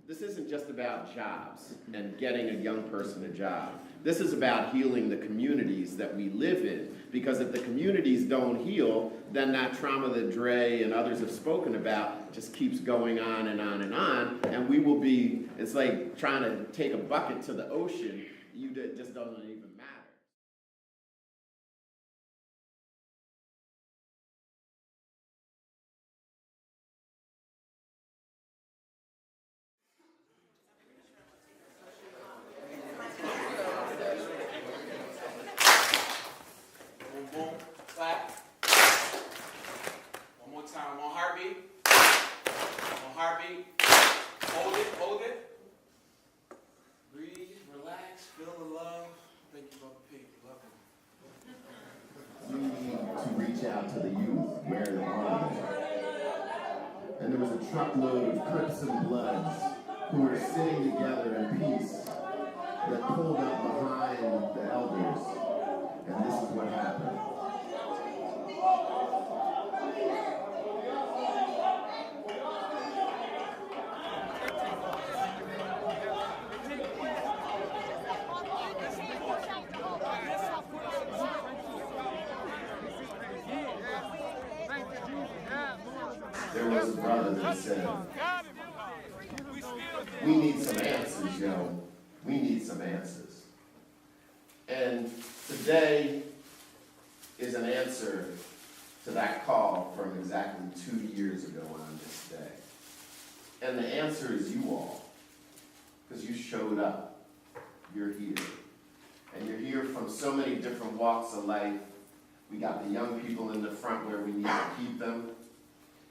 This isn't just about jobs and getting a young person a job. This is about healing the communities that we live in. Because if the communities don't heal, then that trauma that Dre and others have spoken about just keeps going on and on and on. And we will be, it's like trying to take a bucket to the ocean. You just doesn't even matter. Clap. One more time. One heartbeat. One heartbeat. Hold it. Hold it. Breathe. Relax. Feel the love. Thank you, Brother P. Love him. We need to reach out to the youth where they are. And there was a truckload of Crips and Bloods who were sitting together in peace that pulled up behind the elders. And this is what happened. There was a brother that said, we need some answers, yo. We need some answers. And today is an answer to that call from exactly 2 years ago on this day. And the answer is you all. Because you showed up. You're here. And you're here from so many different walks of life. We got the young people in the front where we need to keep them.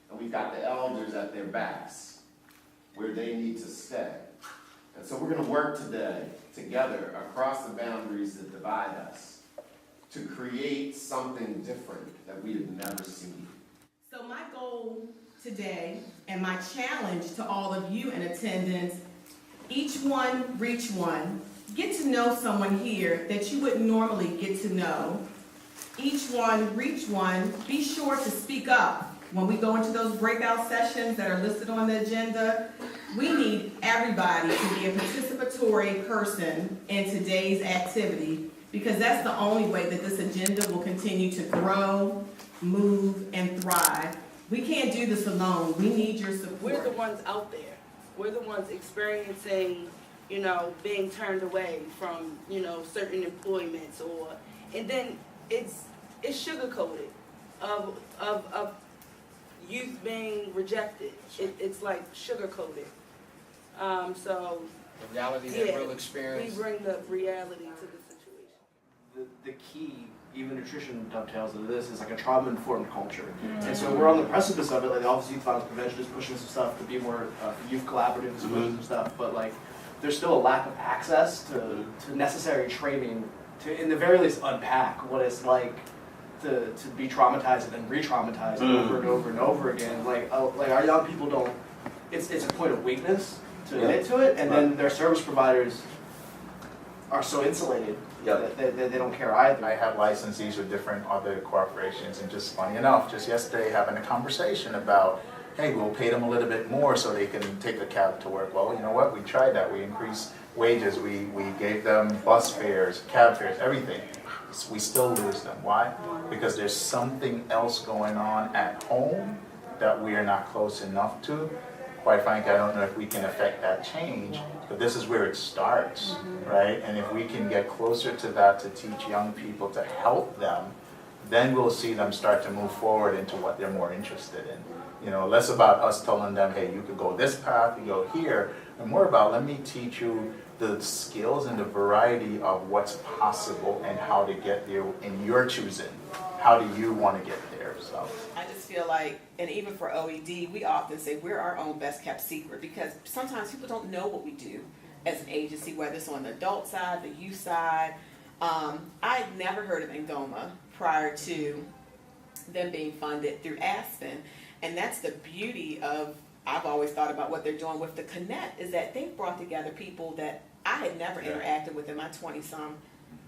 And we've got the elders at their backs where they need to stay. And so we're going to work today together across the boundaries that divide us to create something different that we have never seen. So my goal today and my challenge to all of you in attendance, each one reach one. Get to know someone here that you wouldn't normally get to know. Each one reach one. Be sure to speak up. When we go into those breakout sessions that are listed on the agenda, we need everybody to be a participatory person in today's activity because that's the only way that this agenda will continue to grow, move, and thrive. We can't do this alone. We need your support. We're the ones out there. We're the ones experiencing, being turned away from, certain employments and then it's sugar-coated of youth being rejected. It's like sugar-coated. So The reality, yeah, that real experience. we bring the reality to the situation. The key, even nutrition dovetails into this, is like a trauma-informed culture. And so we're on the precipice of it. Like the Office of Youth Violence Prevention is pushing some stuff to be more youth collaboratives, and stuff. But like, there's still a lack of access to necessary training to, in the very least, unpack what it's like to be traumatized and then re-traumatized over and over and over again. Like our young people don't. It's a point of weakness to admit to it, and then their service providers are so insulated that they don't care either. I have licensees with different other corporations, and just funny enough, just yesterday having a conversation about, hey, we'll pay them a little bit more so they can take a cab to work. Well, you know what? We tried that. We increased wages. We gave them bus fares, cab fares, everything. We still lose them. Why? Because there's something else going on at home that we are not close enough to. Quite frankly, I don't know if we can affect that change, but this is where it starts, right? And if we can get closer to that to teach young people to help them, then we'll see them start to move forward into what they're more interested in. Less about us telling them, hey, you could go this path, you go here, and more about, let me teach you the skills and the variety of what's possible and how to get there in your choosing. How do you want to get there? So I just feel like, and even for OED, we often say we're our own best kept secret because sometimes people don't know what we do as an agency, whether it's on the adult side, the youth side. I'd never heard of Ngoma prior to them being funded through Aspen. And that's the beauty of, I've always thought about what they're doing with the Connect, is that they've brought together people that I had never interacted with in my 20-some,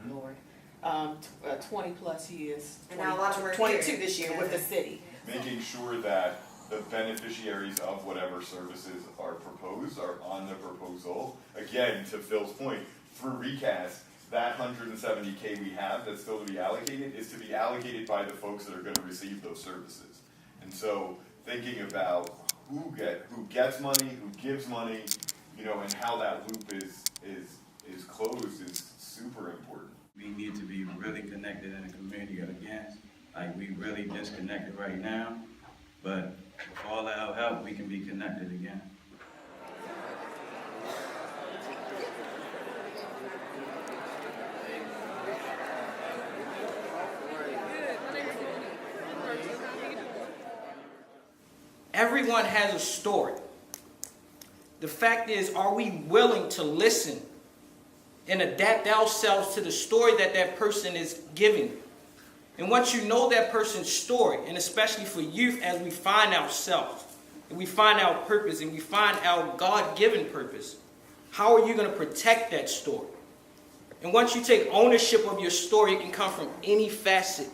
Lord, 20 plus years, And now a lot of them are 22 here. this year with the city. Making sure that the beneficiaries of whatever services are proposed are on the proposal. Again, to Phil's point, through recast, that 170K we have that's still to be allocated is to be allocated by the folks that are going to receive those services. And so thinking about who gets money, who gives money, you know, and how that loop is closed is super important. We need to be really connected in the community again. Like, we really disconnected right now, but with all our help, we can be connected again. Everyone has a story. The fact is, are we willing to listen and adapt ourselves to the story that that person is giving? And once you know that person's story, and especially for youth, as we find ourselves, and we find our purpose, and we find our God-given purpose, how are you going to protect that story? And once you take ownership of your story, it can come from any facet,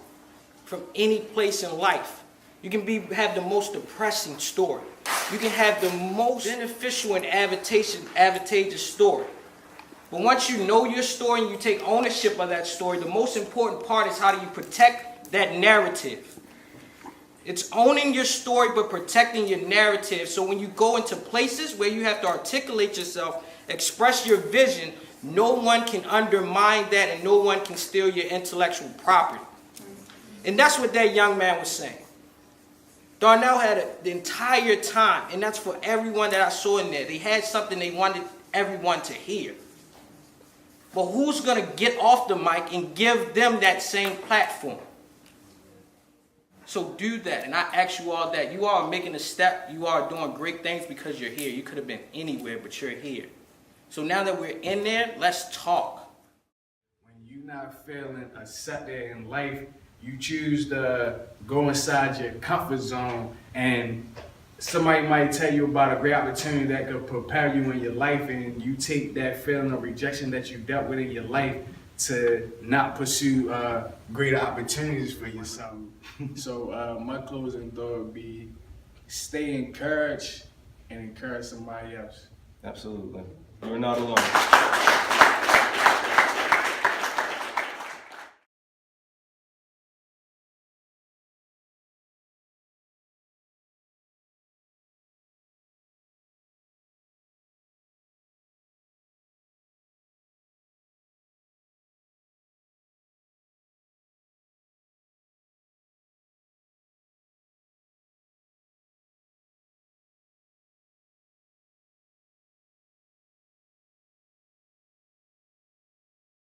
from any place in life. You can have the most depressing story. You can have the most beneficial and advantageous story. But once you know your story and you take ownership of that story, the most important part is how do you protect that narrative. It's owning your story but protecting your narrative, so when you go into places where you have to articulate yourself, express your vision, no one can undermine that and no one can steal your intellectual property. And that's what that young man was saying. Darnell had the entire time, and that's for everyone that I saw in there. They had something they wanted everyone to hear. But who's going to get off the mic and give them that same platform? So do that, and I ask you all that. You all are making a step. You are doing great things because you're here. You could have been anywhere, but you're here. So now that we're in there, let's talk. When you're not feeling accepted in life, you choose to go inside your comfort zone, and somebody might tell you about a great opportunity that could prepare you in your life, and you take that feeling of rejection that you dealt with in your life to not pursue greater opportunities for yourself. So my closing thought would be stay encouraged and encourage somebody else. Absolutely. You're not alone.